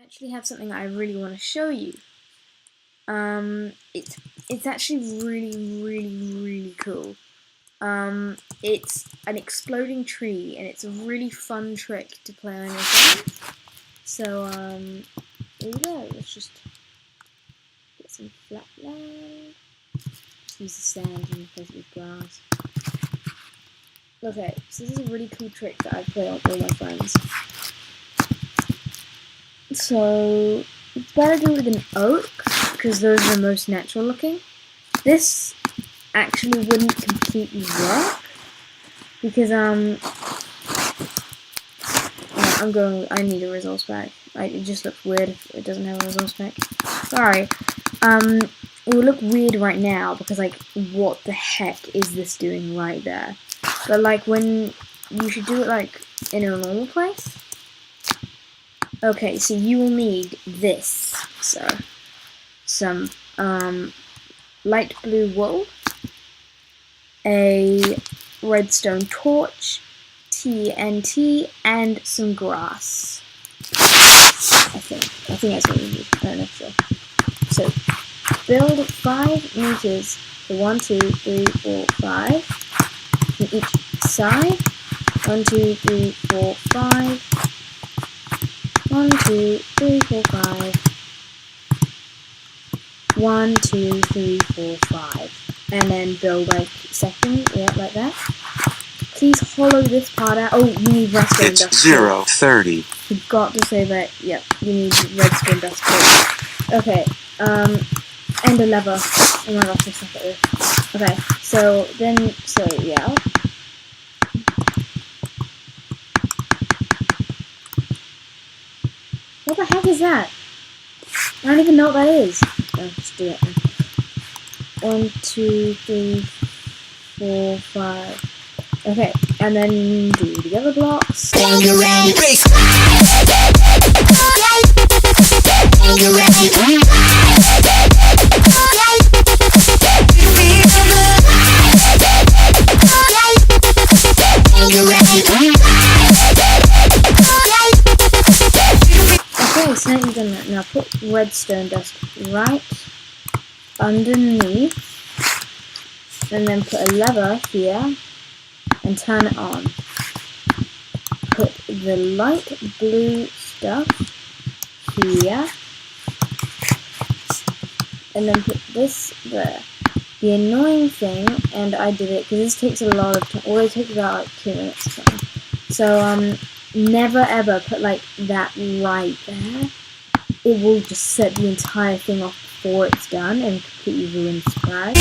actually have something I really want to show you. It's actually really cool. It's an exploding tree, and it's a really fun trick to play on your phone. So, here we go. Let's just get some flat land. Just use the sand in place of grass. Okay, so this is a really cool trick that I play on all my friends. So, it's better to do it with an oak, because those are the most natural looking. This actually wouldn't completely work, because, I need a resource pack. It just looks weird if it doesn't have a resource pack. Sorry. It will look weird right now, because, like, what the heck is this doing right there? But, like, when you should do it, like, in a normal place. Okay, so you will need this. So, some, light blue wool, a redstone torch, TNT, and some grass. I think that's what we need. I don't know for sure. So, build 5 meters for 1, 2, 3, 4, 5 from each side. 1, 2, 3, 4, 5. 1, 2, 3, 4, 5. 1, 2, 3, 4, 5. And then build like second, yeah, like that. Please hollow this part out. Oh, you need redstone dust. It's 0:30. Forgot to say that. Yep, you need redstone dust. Okay. And a lever. Oh my gosh, I suck at this. Okay, so yeah. What the heck is that? I don't even know what that is. Oh, just do it. 1, 2, 3, 4, 5. Okay, and then do the other blocks. Okay, so now you've done that. Now put redstone dust right underneath, and then put a lever here and turn it on. Put the light blue stuff here, and then put this there. The annoying thing, and I did it because this takes a lot of time. Well, it takes about like 2 minutes or something. So never ever put like that right there. It will just set the entire thing off before it's done and completely ruin the surprise.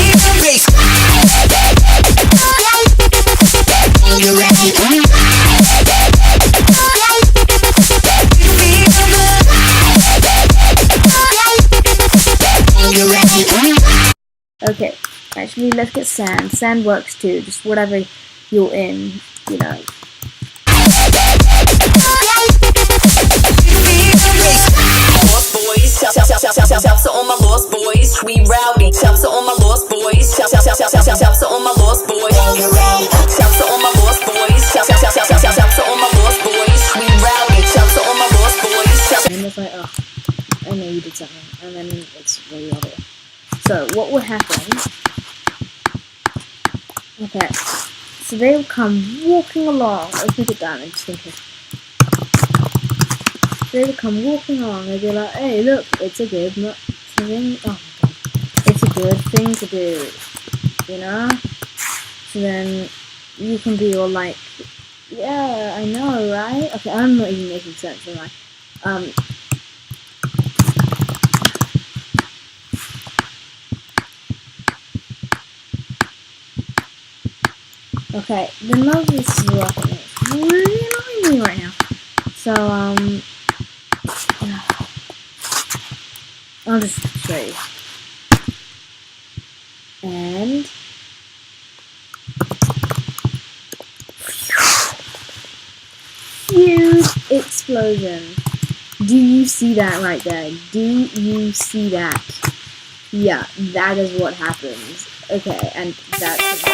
Okay, actually let's get sand. Sand works too, just whatever you're in, you know. Shouts to all my lost boys, we rowdy. Shouts to all my lost boys. Shouts to all my lost boys. Shouts to all my lost boys. Shouts to all my lost boys, we rowdy. Shouts to all my lost boys. And it's like, oh, I know you did something, and then it's really obvious. So what would happen? Okay, so they will come walking along. Let's make it down and just think of. They would come walking along, they'd be like, hey look, it's a good thing, oh my god, it's a good thing to do, you know? So then, you can be all like, yeah, I know, right? Okay, I'm not even making sense, am I? Okay, the none of this is working, it's really annoying me right now. So, I'll just show you. And huge explosion. Do you see that right there? Do you see that? Yeah, that is what happens. Okay, and that's